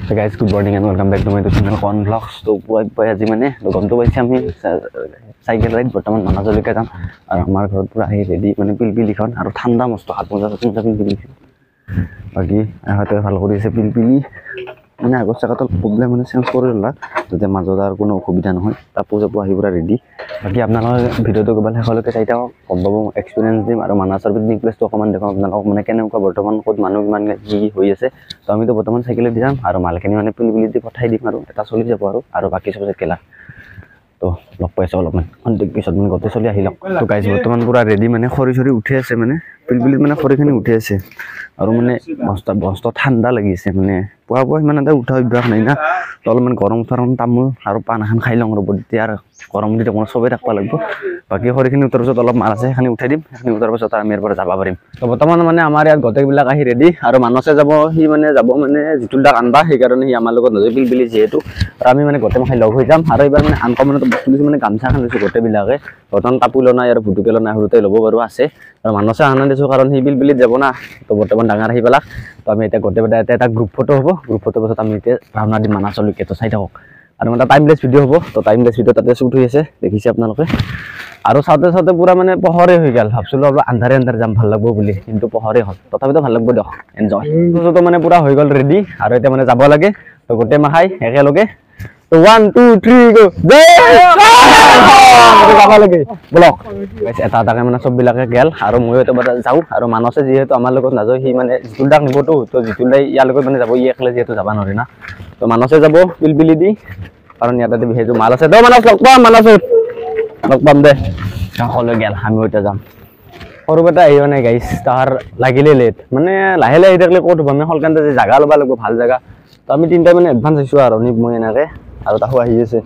So guys, good morning and welcome back to my channel Con Vlogs. So boy আজি মানে গমটো পাইছে আমি cycle ride বৰ্তমান মানাজলৈকে যাম আৰু আমাৰ ঘৰত পুৰা আহি ৰেডি মানে পিলপিলিখন আৰু ঠাণ্ডা মস্ত হাত মোজা পিলপিলি বাকি হয়তো ভাল কৰিছে পিলপিলি মানে আগৰ চাকাটো প্ৰবলেম মানে চেঞ্জ কৰিলা যাতে মাজত আৰু কোনো অসুবিধা নহয় তাপো যাব আহি পুৰা ৰেডি বাকি আপোনালোকৰ ভিডিওটো কেৱল শেষলৈকে চাই থাকক গম পাব এক্সপেৰিয়েন্স দিম আৰু মানাসৰ পিকনিক প্লেসটো অকমান দেখাম আপোনালোকক মানে কেনেকুৱা বৰ্তমান ক'ত মানুহ কিমান কি হৈ আছে তো আমি তো বৰ্তমান সাইকেলে দি যাম আৰু মালখিনি মানে পিলপিলি দি পঠাই দিম আৰু এটা চলি যাব আৰু বাকি সব কেলা তো লগ পাইছো অলপমান কন্টেক্ট পিছত মানে গতে চলি আহিল তো গাইজ বৰ্তমান পুৰা ৰেডি মানে খৰি উঠি আছে মানে পিলপিলিত মানে খৰিখিনি উঠি আছে আৰু মানে বস্তা ঠাণ্ডা লাগিছে মানে পুৱা ইমান এটা উঠা অভ্যাস নাই না তো অলপমান গৰম উঠাৰণ তামোল আৰু পান এখন খাই লওঁ ৰ'ব তেতিয়া আৰু গৰম দি অকণমান চবেই থাকিব লাগিব বাকী খৰিখিনি উঠাৰ পিছত অলপ মাল আছে সেইখিনি উঠাই দিম সেইখিনি উঠাৰ পিছত আমি ইয়াৰ পৰা যাব পাৰিম তো বৰ্তমান মানে আমাৰ ইয়াত গোটেইবিলাক আহি ৰেডি আৰু মানসে যাব সি মানে যাব মানে জিতুল দাক আনবা সেইকাৰণে সি আমাৰ লগত নজৰ পিলপিলি যিহেতু আৰু আমি মানে গোটেই মাখাই লগ হৈ যাম আৰু এইবাৰ মানে আনকমনত বস্তু দিছোঁ মানে গামছা এখন লৈছোঁ গোটেইবিলাকে বৰ্তমান কাপোৰ লোৱা নাই আৰু ভুটুকে লোৱা নাই সৰুতে ল'ব বাৰু আছে আৰু মানসে আনন্দ দিছোঁ কাৰণ সি পিলপিলিত যাব না তো বৰ্তমান ডাঙৰ আহি পেলাক তো আমি এতিয়া গোটেইকেইটা এটা গ্ৰুপ ফটো হ'ব গ্ৰুপ ফটোৰ পিছত আমি এতিয়া ৰাওনা দিম মানাসলৈকে তো চাই থাকক আৰু এটা টাইমলেছ ভিডিঅ' হ'ব তো টাইমলেছ ভিডিঅ' তাতে শ্বুট হৈ আছে দেখিছে আপোনালোকে আৰু চাওঁতে চাওঁতে পুৰা মানে পোহৰে হৈ গ'ল ভাবছিলোঁ অলপ আন্ধাৰে যাম ভাল লাগব বুলি কিন্তু পোহৰে হ'ল তথাপিতো ভাল লাগব দিয়ক এনজয় তো মানে পুৰা হৈ গ'ল ৰেডি আৰু এতিয়া মানে যাব লাগে তো গোটেই মাখাই একেলগে তো 1 2 3 গো যাব লাগে ব্লক এটা এটাকে মানে চববিলাকে গেল আৰু ময়ো এটা যাওঁ আৰু মানসে যিহেতু আমাৰ লগত নাযায় সি মানে জিতুল দাক নিবতো তো জিতুল দাই ইয়াৰ লগত মানে যাব ই একলে যিহেতু যাব নোৱাৰে না তো মানসে যাব পিলপিলি দি কাৰণ ইয়াতে বিহেতু মাল আছে তো মানস লগ পাম দে কাষলৈ গেল আমি এতিয়া যাম সৰু বেটা আহিও নাই গাইছ তাৰ লাগিলে লেট মানে লাহে লাহে আহি থাকিলে ক'ত হ'ব আমি সলকান্তে যে জাগা ল'ব লাগিব ভাল জাগা তো আমি তিনিটা মানে এডভান্স হৈছোঁ আৰু নিপ মই এনেকৈ আৰু তাকো আহি আছে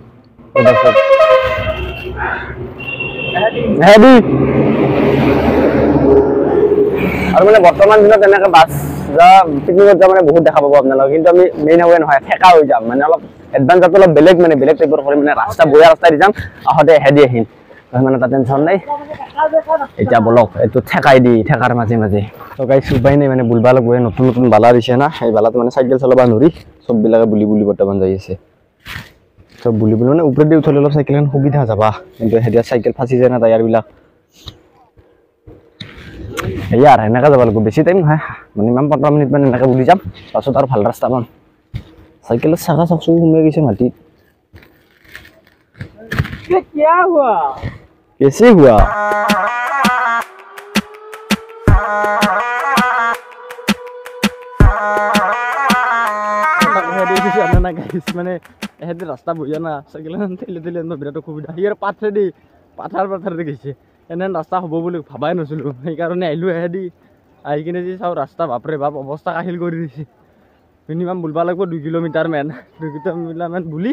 হেভি আৰু মানে বৰ্তমান দিনত এনেকৈ বাছ যা পিকনিকত যা মানে বহুত দেখা পাব আপোনালোকে কিন্তু আমি মেইন হাইৱে নহয় ঠেকা হৈ যাম মানে অলপ এডভান্স যাতে অলপ বেলেগ টাইপৰ কৰি মানে ৰাস্তা বঢ়িয়া ৰাস্তা দি যাম আহোঁতে হেদি আহিম মানে এটা টেনশ্যন নাই এতিয়া বলক এইটো ঠেকাই দি ঠেকাৰ মাজে মাজে তো গাইছ উপায় নাই মানে বুলবা লাগব নতুন বালা দিছে না সেই বালাটো মানে চাইকেল চলাব নোৱাৰি চববিলাকে বুলি বৰ্তমান যাই আছে চব বুলি মানে ওপৰত দি উঠলে অলপ চাইকেলখন সুবিধা যাবা কিন্তু হেতিয়া চাইকেল ফাঁচি যায় না টায়াৰবিলাক ইয়াৰ এনেকৈ যাব লাগিব বেছি টাইম নহয় মানে ইমান 15 মিনিট মানে এনেকৈ বুলি যাম তাৰপিছত আৰু ভাল ৰাস্তা পাম সাইকেল চাকা চাকচু ঘুমিয়ে গৈছে মাটিত क्या हुआ कैसे हुआ মানে এহেঁতে ৰাস্তা বহিয়া না চাইকেলখন ঠেলি বিৰাট অসুবিধা সি আৰু পাথাৰ দি গৈছে এনেহেন ৰাস্তা হ'ব বুলি ভাবাই নাছিলোঁ সেইকাৰণে আহিলোঁ এহেঁতি আহি কিনে যি চাওঁ ৰাস্তা বাপৰে বাপ অৱস্থা কাহিল কৰি দিছে মিনিমাম বুলবা লাগিব 2 কিলোমিটাৰ মান বুলি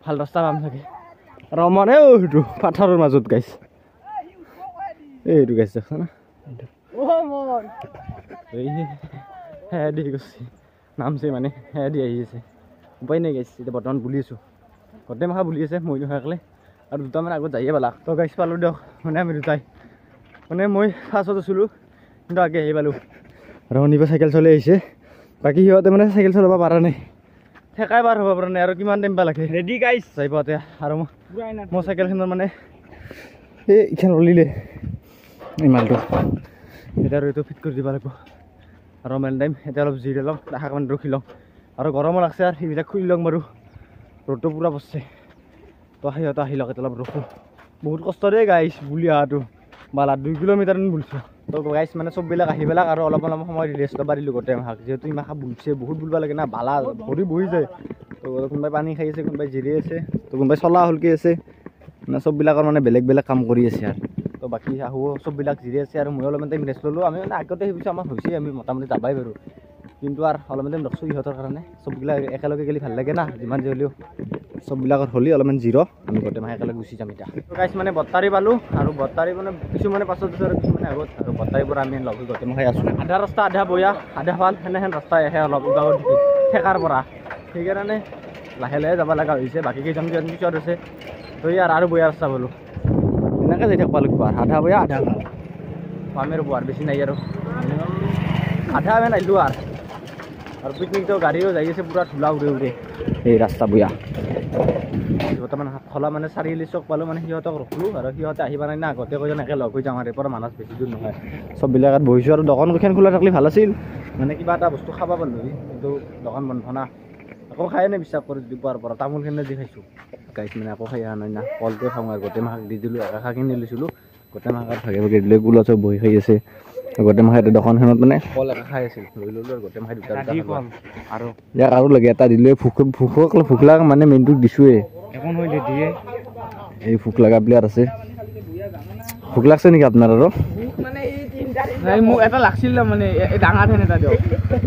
ভাল ৰাস্তা পাম থাকে ৰমনে সেইটো পাথাৰৰ মাজত গাইছ এইটো গাইছ দেখছ না হেদি গৈছে নামছে মানে হেদি আহি আছে উপায় নাই গাইছ এতিয়া বৰ্তমান বুলি আছোঁ গোটেই মাখা বুলি আছে মই নোহোৱাকলে আৰু দুটামান আগত যায়ে পালাক তো গাইছ পালোঁ দিয়ক মানে আমি দুটাই মানে মই ফাৰ্ষ্টত আছিলোঁ কিন্তু আগে আহি পালোঁ ৰনিবা চাইকেল চলাই আহিছে বাকী সিহঁতে মানে চাইকেল চলাব পৰা নাই ঠেকাই পাৰ হ'ব পৰা নাই আৰু কিমান টাইম লাগে ৰেডি গাইছ যাই পাওঁতে আৰু মোৰ চাইকেলখনৰ মানে এইখন ৰলিলে ইমানটো এতিয়া আৰু এইটো ফিট কৰি দিব লাগিব আৰু মেইন টাইম এতিয়া অলপ জিৰাই লওঁ মানে ৰখি লওঁ আৰু গৰমো লাগছে আৰু সেইবিলাক খুলি লওঁ বাৰু ৰ'দটো পূৰা পৰছে তো সিহঁতে আহি লওক এতিয়া অলপ ৰখোঁ বহুত কষ্ট দেই গাইছ বুলি অহাটো বালা 2 কিলোমিটাৰ বুলিছোঁ তো গাইছ মানে চববিলাক আহি পেলাক আৰু অলপ সময় ৰেষ্ট ল'ব দিলোঁ গোটেই মাখাক যিহেতু ইমাখা বুলছে বহুত বুলব লাগে না বালা ভৰি বহি যায় তো কোনোবাই পানী খাই আছে কোনোবাই জিৰাই আছে তো কোনোবাই চলা হলকি আছে মানে চববিলাকৰ মানে বেলেগ কাম কৰি আছে আৰু তো বাকী আহো চববিলাক জিৰাই আছে আৰু মই অলপমান টাইম ৰেষ্ট ল'লোঁ আমি মানে আগতে সেই পিছত আমাৰ হৈছে আমি মোটামুটি যাবাই বাৰু কিন্তু আৰু অলপমান টাইম ৰখছোঁ ইহঁতৰ কাৰণে চববিলাক একেলগে গেলি ভাল লাগে না যিমান যি হ'লেও চববিলাকৰ হ'লি অলপমান জিৰ' আমি গোটেই মাহে একেলগে গুচি যাম এতিয়া গাইছ মানে বত্তাৰী পালোঁ আৰু বত্তাৰী মানে কিছুমানে পাছত দিছোঁ আৰু কিছুমানে আগত আৰু বত্তাৰীৰ পৰা আমি লগ হৈ গোটেই মাহে আছোঁ আধা ৰাস্তা আধা বয়া আধা ভাল সেনেহেন ৰাস্তা আহে অলপ ঠেকাৰ পৰা সেইকাৰণে লাহে যাব লগা হৈছে বাকী কেইজন পিছত আছে তো ইয়াৰ আৰু বয়া ৰাস্তা পালোঁ এনেকৈ যাই থাকিব লাগিব আধা বয়া আধা ভাল পামেৰ বোৱাৰ বেছি নাই আৰু আধা আমি নাহিলোঁ আৰু আৰু পিকনিকটো গাড়ীও যাই আছে পুৰা ধূলা উৰে উৰে এই ৰাস্তা বুয়া বৰ্তমান খলা মানে চাৰিআলি চক পালোঁ মানে সিহঁতক ৰখলোঁ আৰু সিহঁতে আহিব নাই না আগতে কৈছে একে লগ হৈ যাওঁ আৰু পৰা মানছ বেছি দূৰ নহয় চববিলাকত বহিছোঁ আৰু দোকানকেইখন খোলা থাকিলে ভাল আছিল মানে কিবা এটা বস্তু খাব পাৰলো কিন্তু দোকান বন্ধ না আকৌ খাই নাই বিশ্বাস কৰি যদি পোৱাৰ পৰা তামোলখিনি দি খাইছোঁ গাইছ মানে আকৌ খাই অহা নাই না কলটোৱে খাওঁ আৰু গোটেই মাহক দি দিলোঁ একা কিনি লৈছিলোঁ গোটেই মাহত ভাগে ভাগে দিলে গোলা চব বহি খাই আছে গোটেই মাহে দোকানখনত মানে কল একা খাই আছিল লৈ ল'লোঁ আৰু গোটেই মাহে দুটা আৰু ইয়াক আৰু লাগে এটা দিলে ভোক লগা মানে মেইনটোক দিছোঁৱে এখন হৈ দিয়ে এই ভোক লগা প্লেয়াৰ আছে ভোক লাগছে নেকি আপোনাৰ আৰু মোক এটা লাগছিল মানে ডাঙৰ ঠেন এটা দিয়ক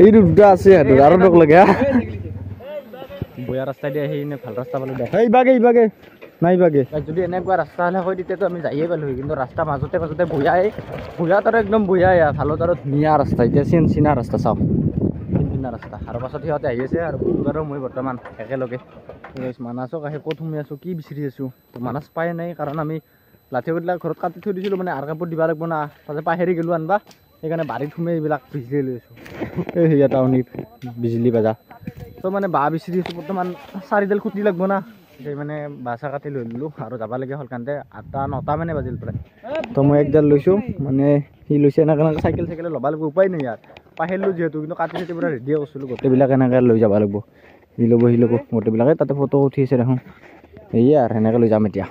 এইটো দুটা আছে আৰু দক লাগে বয়া ৰাস্তা দিয়ে আহি এনে ভাল ৰাস্তা পালোঁ দেখ ইবাগে নাই বাগে যদি এনেকুৱা ৰাস্তা হ'লে হয় তেতিয়াতো আমি যায়ে পালোঁ কিন্তু ৰাস্তা মাজতে ভূঞাত আৰু একদম ভূঞাই ভালত আৰু ধুনীয়া ৰাস্তা এতিয়া চিনা ৰাস্তা চাওক চিনা ৰাস্তা আৰু পাছত সিহঁতে আহি আছে আৰু আৰু মই বৰ্তমান একেলগে মানাছক আহি ক'ত সোমাই আছোঁ কি বিচাৰি আছোঁ মানাছ পাই নাই কাৰণ আমি লাঠিবিলাক ঘৰত কাটি থৈ দিছিলোঁ মানে আৰ কাপোৰ দিব লাগিব না তাতে পাহেৰি গ'লোঁ আনবা সেইকাৰণে বাৰীত সোমাই এইবিলাক বিজুলী লৈ আছোঁ এই সেয়া টাউনিত বিজুলী বাজা তো মানে বাঁহ বিচাৰি আছোঁ বৰ্তমান 4ডাল খুটি লাগিব না সেই মানে বাঁহ চাহ কাটি লৈ ল'লোঁ আৰু যাব লাগে হ'ল কাৰণতে 8-9টা মানে বাজিল প্ৰায় তো মই একডাল লৈছোঁ মানে সি লৈছে এনেকৈ চাইকেলে ল'ব লাগিব উপায় নাই ইয়াত পাহেৰিলোঁ যিহেতু কিন্তু কাটি চাটি পুৰা ৰেডিয়ে কৰিছিলোঁ গোটেইবিলাক এনেকৈ লৈ যাব লাগিব সি ল'ব গোটেইবিলাকে তাতে ফটো উঠি আছে দেখোন সেয়ে আৰু সেনেকৈ লৈ যাম এতিয়া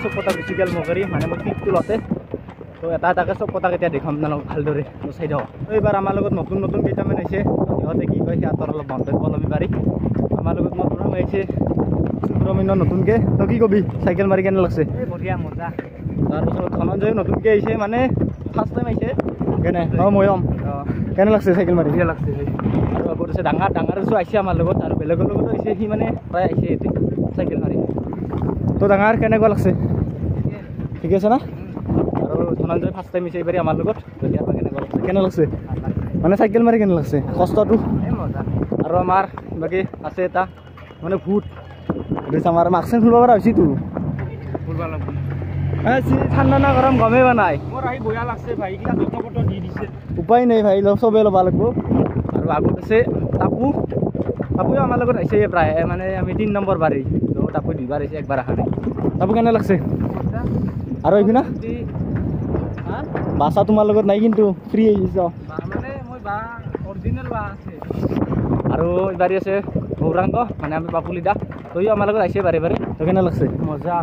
চব কথা গুচি গ'ল মকৰি মানে মোৰ পিকটো লছে তো এটা এটাকৈ চব কথা কেতিয়া দেখাম আপোনালোকক ভালদৰে চাই দিয়ক এইবাৰ আমাৰ লগত নতুন কেইটামান আহিছে সিহঁতে কি কয় সিহঁতৰ অলপ মন্তব্য ল'বি পাৰি আমাৰ লগত নতুন আহিছে সুব্ৰমণ্য নতুনকৈ তই কি কবি চাইকেল মাৰি কেনে লাগছে বঢ়িয়া মজা তাৰপাছত ধনঞ্জয় নতুনকৈ আহিছে মানে ফাৰ্ষ্ট টাইম আহিছে কেনে ময়ম কেনে লাগছে চাইকেল মাৰি বঢ়িয়া লাগছে আৰু আগত আছে ডাঙৰ আহিছে আমাৰ লগত আৰু বেলেগৰ লগতো আহিছে সি মানে প্ৰায় আহিছে ইয়াতে চাইকেল মাৰি তো ডাঙৰ কেনেকুৱা লাগছে ঠিক আছে না আৰু ধনঞ্জয় ফাৰ্ষ্ট টাইম আহিছে এইবাৰ আমাৰ লগত কেনে লাগছে মানে চাইকেল মাৰি কেনে লাগছে কষ্টটো আৰু আমাৰ বাকী আছে এটা মানে ভূত আমাৰ মাস্ক খুলিব পৰা হৈছে তো ঠাণ্ডা না গৰম গমেই পোৱা নাই মোৰ আহি বয়া লাগছে ভাই দি দিছে উপায় নাই ভাই চবেই ল'ব লাগিব আৰু আগত আছে টাপুও আমাৰ লগত আহিছে প্ৰায় মানে আমি 3 নম্বৰ বাৰী টাপু 2বাৰ আহিছে একবাৰ অহা নাই টাপু কেনে লাগছে আৰু এইপিনা বাছা তোমাৰ লগত নাই কিন্তু ফ্ৰী আহিছ মানে মই বা অৰিজিনেল বা আছে আৰু এইবাৰী আছে গৌৰাংগ মানে আমি পাপুলিদা তইও আমাৰ লগত আহিছে বাৰে তো কেনে লাগছে মজা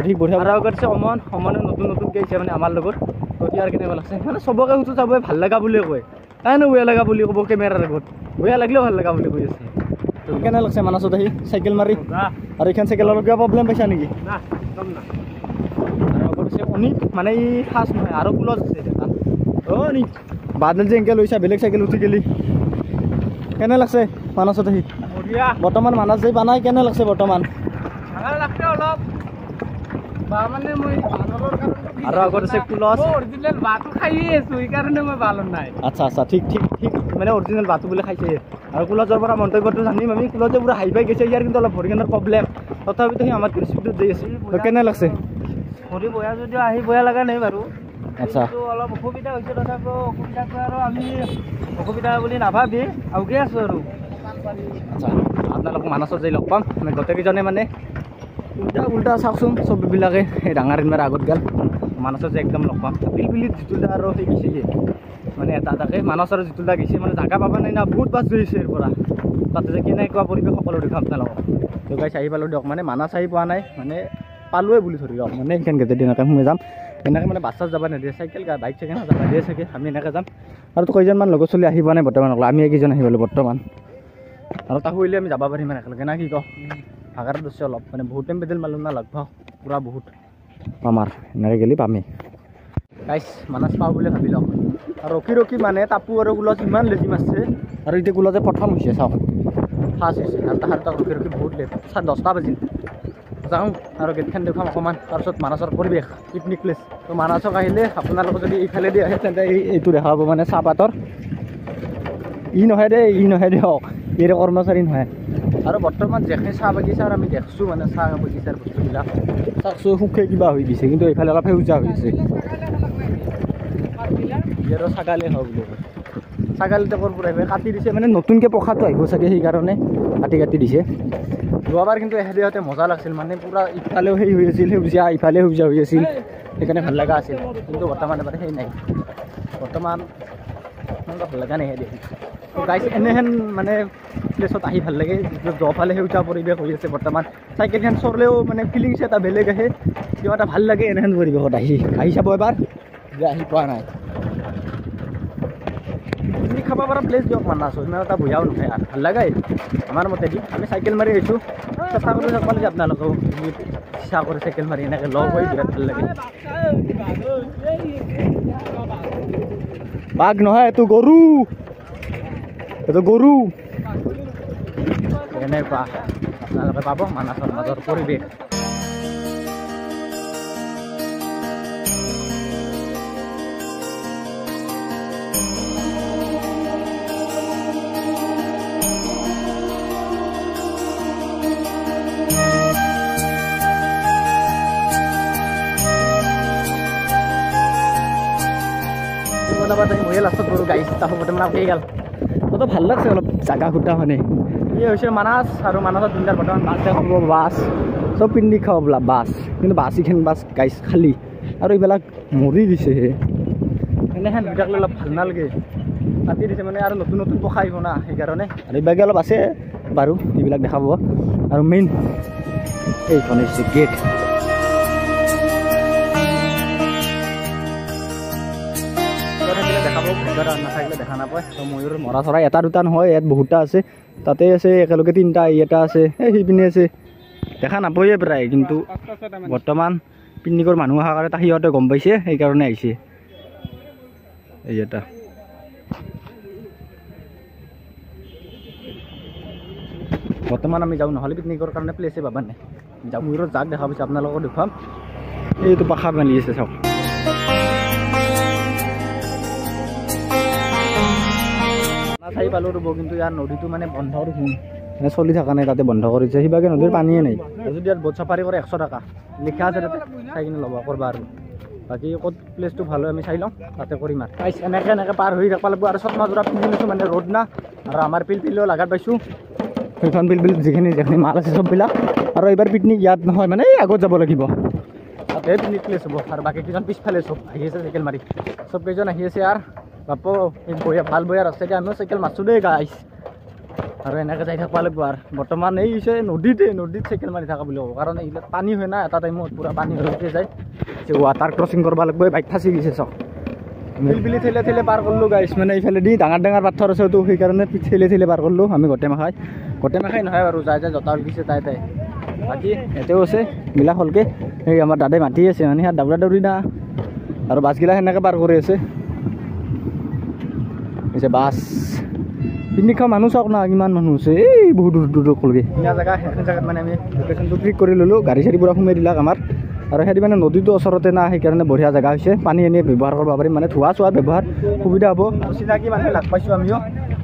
ঠিক বঢ়িয়া আৰু আগত আছে অমনে নতুনকৈ আহিছে মানে আমাৰ লগত তো ইয়াৰ কেনেকুৱা লাগছে মানে চবকে সুধো চবে ভাল লগা বুলিয়ে কয় কাইনো বেয়া লগা বুলি ক'ব কেমেৰাৰ আগত বেয়া লাগিলেও ভাল লগা বুলি কৈ আছে তো কেনে লাগছে মানাছত আহি চাইকেল মাৰি আৰু এইখন চাইকেলৰ কিবা প্ৰব্লেম পাইছা নেকি আৰু আগত আছে অনিক মানে ই ফাৰ্ষ্ট নহয় আৰু ক্লজ আছে অনিক বাদল যে এনেকৈ লৈছা বেলেগ চাইকেল উঠি গেলি কেনে লাগছে মানাছত আহি বৰ্তমান মানাছ যাই পোৱা নাই কেনে লাগছে বৰ্তমান অলপ আৰু আগত আছে ক্লজ অৰিজিনেল বাটো খাইয়ে আছো সেইকাৰণে মই ভাল নাই আচ্ছা ঠিক মানে অৰিজিনেল বাটো বোলে খাইছে আৰু ক্লজৰ পৰা মন্তব্যটো জানিম আমি ক্লজে পুৰা হাই পাই গৈছে ইয়াৰ কিন্তু অলপ ভৰিখনৰ প্ৰব্লেম তথাপিতো সি আমাৰ স্পীডত যাই আছে কেনে লাগছে ভৰি বয়া যদিও আহি বয়া লগা নাই বাৰু আচ্ছা অলপ অসুবিধা হৈছে তথাপিও অসুবিধাটো আৰু আমি অসুবিধা বুলি নাভাবি আউগে আছো আৰু আচ্ছা আপোনালোক মানাছত যাই লগ পাম আমি গোটেইকেইজনে মানে উল্টা চাওকচোন চববিলাকে সেই ডাঙৰ ইনমাৰ আগত গ'ল মানাছত যে একদম লগ পাম পিলপিলিত যিটোটা আৰু সেই গৈছে মানে এটাকে মানাছ আৰু যিটোটা গৈছে মানে জাগা পাবা নাই না বহুত বাছ ধৰিছে ইয়াৰ পৰা তাতে যে কেনেকুৱা পৰিৱেশ সকলো দেখাম আপোনালোকক তো গাইছ আহি পালোঁ দিয়ক মানে মানাছ আহি পোৱা নাই মানে পালোৱে বুলি ধৰি লওক মানে সেইখন গেটেদি এনেকৈ সোমাই যাম এনেকৈ মানে বাছ চাছ যাব নিদিয়ে চাইকেল বাইক চাইকেল যাব দিয়ে চাগে আমি এনেকৈ যাম আৰু তো কেইজনমান লগত চলি আহি পোৱা নাই বৰ্তমান আমি এইকেইজন আহি পালোঁ বৰ্তমান আৰু তাক কৰিলে আমি যাব পাৰিম একেলগে না কি কওঁ ভাগাৰ দৃশ্য অলপ মানে বহুত টাইম পেডেল মাৰিলোঁ না লগ পাওঁ পূৰা বহুত আমাৰ এনেকৈ গেলি পামেই গাইছ মানাছ পাওঁ বুলি ভাবি লওক আৰু ৰখি মানে টাপু আৰু গুলজ ইমান লেজি মাৰিছে আৰু এতিয়া গুলজে প্ৰথম হৈছে চাওক ফাৰ্ষ্ট হৈছে আৰু তাহাঁতক ৰখি বহুত লেট 10টা বাজিল যাওঁ আৰু গেটখন দেখুৱাম অকণমান তাৰপিছত মানাছৰ পৰিৱেশ পিকনিক প্লেচ তো মানাছক আহিলে আপোনালোকে যদি এইফালেদি আহে তেন্তে এইটো দেখা পাব মানে চাহপাতৰ ই নহয় দেই দিয়ক এই কৰ্মচাৰী নহয় আৰু বৰ্তমান যেখিনি চাহ বাগিচাৰ আমি দেখছোঁ মানে চাহ বাগিচাৰ বস্তুবিলাক চাকচো সুখে কিবা হৈ গৈছে কিন্তু এইফালে অলপ সেউজীয়া হৈ আছে আৰু ছাগালে হওক বুলি কয় ছাগাল টাইপৰ পৰা আহিব কাটি দিছে মানে নতুনকৈ পখাটো আহিব চাগে সেইকাৰণে কাটি দিছে যোৱাবাৰ কিন্তু সিহঁতে মজা লাগিছিল মানে পূৰা ইফালেও সেই হৈ আছিল সেউজীয়া ইফালে সেউজীয়া হৈ আছিল সেইকাৰণে ভাল লগা আছিল কিন্তু বৰ্তমান এবাৰ সেই নাই বৰ্তমান ইমান ভাল লগা নাই দেখি গাইছ এনেহেন মানে প্লেচত আহি ভাল লাগে যোৱাফালে সেউজীয়া পৰিৱেশ হৈ আছে বৰ্তমান চাইকেলখন চৰলেও মানে ফিলিংছ এটা বেলেগ আহে কিবা এটা ভাল লাগে এনেহেন পৰিৱেশত আহি চাব এবাৰ যে আহি পোৱা নাই পিকনিক খাব পৰা প্লেচ দিয়ক মানাছৰ ইমান এটা বুঢ়াও নহয় আৰু ভাল লাগে আমাৰ মতেদি আমি চাইকেল মাৰি আহিছোঁ চেষ্টা কৰি চাব লাগে আপোনালোকেও ইচ্ছা কৰি চাইকেল মাৰি এনেকৈ লগ হৈ বিৰাট ভাল লাগে বাঘ নহয় এইটো গৰু এনেকুৱা আপোনালোকে পাব মানাছৰ মাজৰ পৰিৱেশ ময়ে লাষ্টত গৰু গাড়ী তাহো বৰ্তমান আহি গ'ল তো ভাল লাগছে অলপ জাগা খুটা মানে এই হৈছে মানাছ আৰু মানাছত তিনিটাৰ বৰ্তমান বাছ দেখা পাব বাছ চব পিকনিক খাব বোলা বাছ কিন্তু বাছ এইখন বাছ গাইছ খালী আৰু এইবিলাক মৰি দিছেহে এনেহেন দুটাকলৈ অলপ ভাল নালাগে কাটি দিছে মানে আৰু নতুন পখা আহিব না সেইকাৰণে আৰু এইবাগে অলপ আছে বাৰু এইবিলাক দেখা পাব আৰু মেইন এইখন হৈছে গেট নাথাকিলে দেখা নাপায় তো ময়ূৰ মৰা চৰাই এটা দুটা নহয় ইয়াত বহুতটা আছে তাতে আছে একেলগে তিনিটা এটা আছে সিপিনে আছে দেখা নাপায়ে প্ৰায় কিন্তু বৰ্তমান পিকনিকৰ মানুহ অহাৰ কাৰণে সিহঁতে গম পাইছে সেইকাৰণে আহিছে এই এটা বৰ্তমান আমি যাওঁ নহ'লে পিকনিকৰ কাৰণে প্লেচে পাবা নাই যাওঁ ময়ূৰৰ জাক দেখা পাইছে আপোনালোকক দেখুৱাম এইটো পাখা মেলি আছে চাওক চাই পালোঁ ৰ'ব কিন্তু ইয়াৰ নদীটো মানে বন্ধ দেখোন মানে চলি থকা নাই তাতে বন্ধ কৰিছে সিভাগে নদীৰ পানীয়ে নাই যদি ইয়াত বোট চাফাৰী কৰে 100 টকা লিখা আছে তাতে চাই কিনে ল'ব কৰবা আৰু বাকী ক'ত প্লেচটো ভাল হয় আমি চাই লওঁ তাতে কৰিম আৰু এনেকৈ পাৰ হৈ থাকিব লাগিব আৰু চব মাজৰা পিন্ধি লৈছোঁ মানে ৰ'দ না আৰু আমাৰ পিলপিলিও লাগাত পাইছোঁ সেইখন পিলপিল যিখিনি মাল আছে চববিলাক আৰু এইবাৰ পিকনিক ইয়াত নহয় মানে এই আগত যাব লাগিব তাতে পিকনিক প্লেচ হ'ব আৰু বাকী কেইজন পিছফালে চব আহি আছে চাইকেল মাৰি চব কেইজন আহি আছে আৰু বাপু এই বঢ়িয়া ভাল বঢ়িয়া ৰাস্তাতে আমিও চাইকেল মাৰিছোঁ দেই গাইছ আৰু এনেকৈ যাই থাকিব লাগিব আৰু বৰ্তমান এই হৈছে নদীত চাইকেল মাৰি থকা বুলি ক'ব কাৰণ এইবিলাক পানী হয় না এটা টাইমত পূৰা পানী হৈ যায় যে ৱাটাৰ ক্ৰচিং কৰিব লাগিব বাইক ফাঁচি গৈছে চক পিলপিলি ঠেলে পাৰ কৰিলোঁ গাইছ মানে এইফালে দি ডাঙৰ পাথৰ আছে তো সেইকাৰণে ঠেলে পাৰ কৰিলোঁ আমি গোটেই মাখাই নহয় বাৰু যাই জোতা উলিছে তাই বাকী ইয়াতেও আছে মিলা হলকৈ সেই আমাৰ দাদাই মাতি আছে মানে সিয়াত দাউৰা দাউৰি না আৰু বাছগিলা সেনেকৈ পাৰ কৰি আছে বাছ পিকনিক খোৱা মানুহ চাওক না কিমান মানুহ আছে এই বহুত দূৰ কলগে ধুনীয়া জেগা সেইখিনি জেগাত মানে আমি লোকেশ্যনটো ক্লিক কৰি ল'লোঁ গাড়ী চাড়ী পূৰা সোমাই দিলাক আমাৰ আৰু সিহঁতি মানে নদীটো ওচৰতে না সেইকাৰণে বঢ়িয়া জেগা হৈছে পানী এনেই ব্যৱহাৰ কৰিব পাৰিম মানে ধোৱা চোৱা ব্যৱহাৰ সুবিধা হ'ব চিনাকি মানুহ লাগ পাইছোঁ আমিও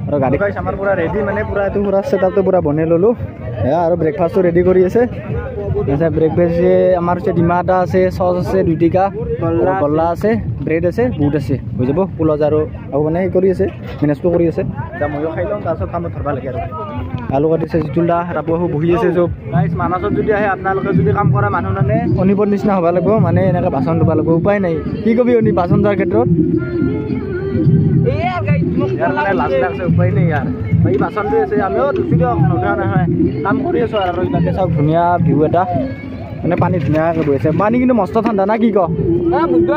আৰু গাড়ী গাড়ী আমাৰ পূৰা ৰেডি মানে পূৰা এইটো পূৰা ছেটআপটো পূৰা বনাই ল'লোঁ সেয়া আৰু ব্ৰেকফাষ্টটো ৰেডি কৰি আছে ব্ৰেকফাষ্ট আমাৰ হৈছে ডিমা এটা আছে চচ আছে 2 টিকা গল্লা আছে ব্ৰেড আছে বুট আছে হৈ যাব পোলজ আৰু মানে সেই কৰি আছে মেনেজটো কৰি আছে এতিয়া ময়ো খাই লওঁ তাৰপিছত কামত ধৰিব লাগে আৰু আলু কাটিছে জিতুলদা ৰাপুৱাহো বহি আছে চব গাইছ মানাছত যদি আহে আপোনালোকে যদি কাম কৰা মানুহ মানে অনিবৰ নিচিনা হ'ব লাগিব মানে এনেকৈ বাচন ধুব লাগিব উপায় নাই কি কবি অনি বাচন ধোৱাৰ ক্ষেত্ৰত মানে লাজ লাগছে উপায় নাই ইয়াৰ বাকী বাচন ধুই আছে আমিও ধুচি দিয়ক নধৰা নহয় কাম কৰি আছোঁ আৰু ইভাগে চাওক ধুনীয়া ভিউ এটা মানে পানী ধুনীয়াকৈ বৈ আছে পানী কিন্তু মস্ত ঠাণ্ডা না কি ক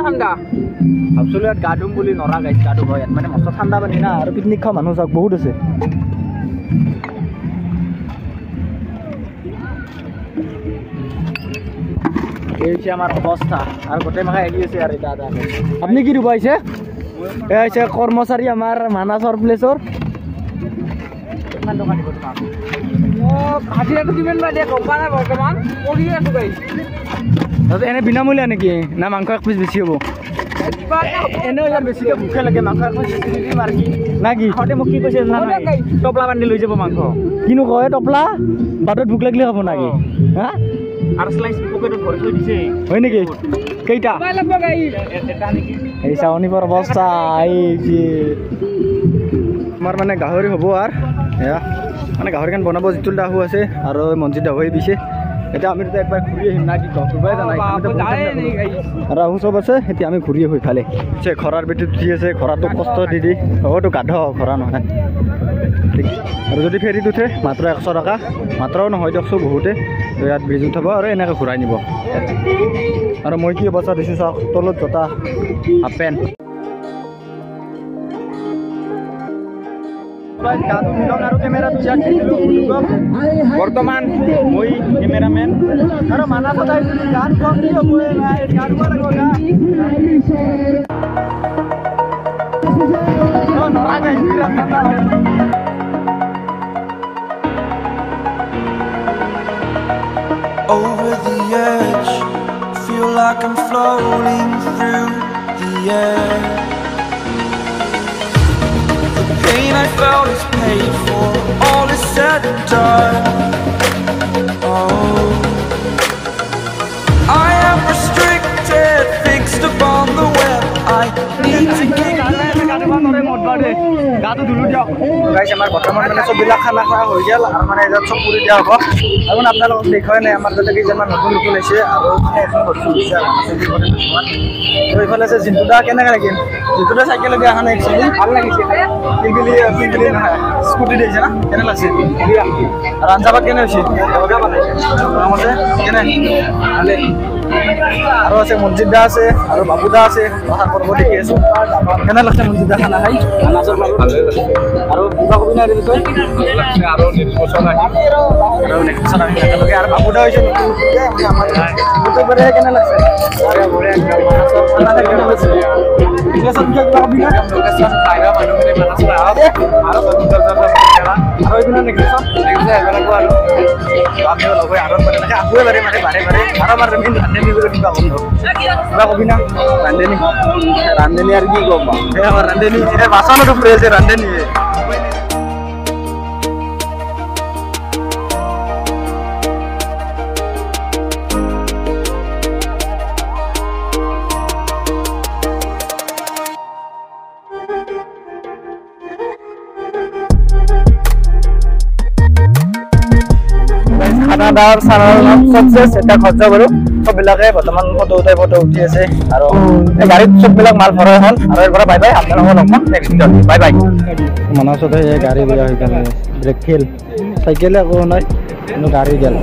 ঠাণ্ডা ভাবছিলোঁ ইয়াত গা ধুম বুলি নৰা গাইছ গা ধুব ইয়াত মানে মস্ত ঠাণ্ডা পানী না আৰু পিকনিক খোৱা মানুহ চাওক বহুত আছে এই হৈছে আমাৰ অৱস্থা আৰু গোটেই মাখাই আহি আছে আৰু দাদা আপুনি কি ধুব আহিছে এই হৈছে কৰ্মচাৰী আমাৰ মানাছৰ প্লেচৰ টকা দিব তোমাক হাজিৰাটো কিমান বা দিয়ে গম পোৱা নাই বৰ্তমান কৰি আছো গাড়ী এনে বিনামূলীয়া নেকি না মাংস এক পিচ বেছি হ'ব এনেও ইয়াত বেছিকৈ ভোকে লাগে মাংস এক পিচ বেছি নিদি মাৰ্কি না কি সতে মোক কি কৈছে টপলা বান্ধি লৈ যাব মাংস কিনো কয় টপলা বাটত ভোক লাগিলে হ'ব নাকি হা আৰু স্লাইচ পকেটত ভৰি থৈ দিছে হয় নেকি কেইটা এই চাউনিবৰ অৱস্থা এই যে আমাৰ মানে গাহৰি হ'ব আৰু এয়া মানে গাহৰিখন বনাব যিটো দাহু আছে আৰু মঞ্জিত দাহু দিছে এতিয়া আমি একবাৰ ঘূৰি আহিম না কি ঘূৰাই জানাই আৰু আহু চব আছে এতিয়া আমি ঘূৰি আহো ইফালে খৰাৰ বেটিত উঠি আছে খৰাটো কষ্ট দি হয়তো গাধ খৰা নহয় আৰু যদি ফেৰীত উঠে মাত্ৰ 100 টকা মাত্ৰও নহয় দিয়কচোন বহুতে ইয়াত ব্ৰিজ উঠাব আৰু এনেকৈ ঘূৰাই নিব আৰু মই কি অৱস্থা দিছোঁ চাওক তলত জোতা হাফ পেণ্ট বৰ্তমান মই কেমেৰামেন আৰু মানা সদায় গান কম কি হ'ব গান Over the edge, feel like I'm floating through the air. The pain I felt is paid for, all is said and done. Oh, I am restricted, fixed upon the web. I need to get গাটো ধুলো দিয়ক গাইছ আমাৰ বৰ্তমান মানে চববিলাক খানা খোৱা হৈ গ'ল আৰু মানে ইয়াত চব পুৰি দিয়া হ'ব আৰু আপোনালোকক দেখুৱাই নাই আমাৰ তাতে কেইজনমান নতুন নতুন হৈছে আৰু এইফালে আছে জিন্তুদা কেনেকৈ লাগিল জিন্তুদা চাইকেল দি অহা নাই একচুৱেলি ভাল লাগিছে পিলপিলি নহয় স্কুটি দিছে না কেনে লাগিছে আৰু আঞ্জাবাত কেনে হৈছে কেনে ভালে আৰু আছে মঞ্জিত দা আছে আৰু বাবু দা আছে কথা কৰিব দেখি আছো কেনে লাগছে মঞ্জিত দা খানা খাই আৰু কিবা কবি নাই বিষয়ে আৰু নেক্সট একেলগে আৰু বাবু দা হৈছে কেনে লাগছে ৰান্ধনী আৰু কি ক'ম ৰান্ধনী বাচনতো ফ্ৰেছ ৰান্ধনী খানাদাৰ চানাৰ চবচেছ এটা খৰচা বাৰু চববিলাকে বৰ্তমান ফটো উঠি আছে আৰু এই গাড়ীত চববিলাক মাল ভৰাই হ'ল আৰু ইয়াৰ পৰা বাই বাই আপোনালোকক লগ পাম নেক্সট ভিডিঅ'ত বাই বাই মানসতে এই গাড়ী বেয়া হৈ গ'ল ব্ৰেক ফেল চাইকেলে একো নাই কিন্তু গাড়ী গ'ল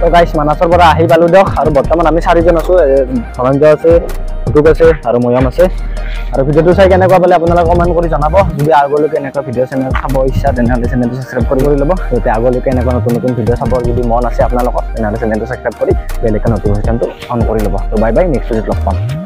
তো গাইছ মানসৰ পৰা আহি পালোঁ দিয়ক আৰু বৰ্তমান আমি 4জন আছোঁ ধনঞ্জয় আছে ভুটুক আছে আৰু ময়ম আছে আৰু ভিডিঅ'টো চাই কেনেকুৱা পালে আপোনালোকে কমেণ্ট কৰি জনাব যদি আগলৈকে এনেকুৱা ভিডিঅ' চেনেল চাব ইচ্ছা তেনেহ'লে চেনেলটো ছাবস্ক্ৰাইব কৰি ল'ব যাতে আগলৈকে এনেকুৱা নতুন নতুন ভিডিঅ' চাবৰ যদি মন আছে আপোনালোকৰ তেনেহ'লে চেনেলটো ছাবস্ক্ৰাইব কৰি বেল আইকন নটিফিকেশ্যনটো অন কৰি ল'ব তো বাই বাই নেক্সট ভিডিঅ'ত লগ পাম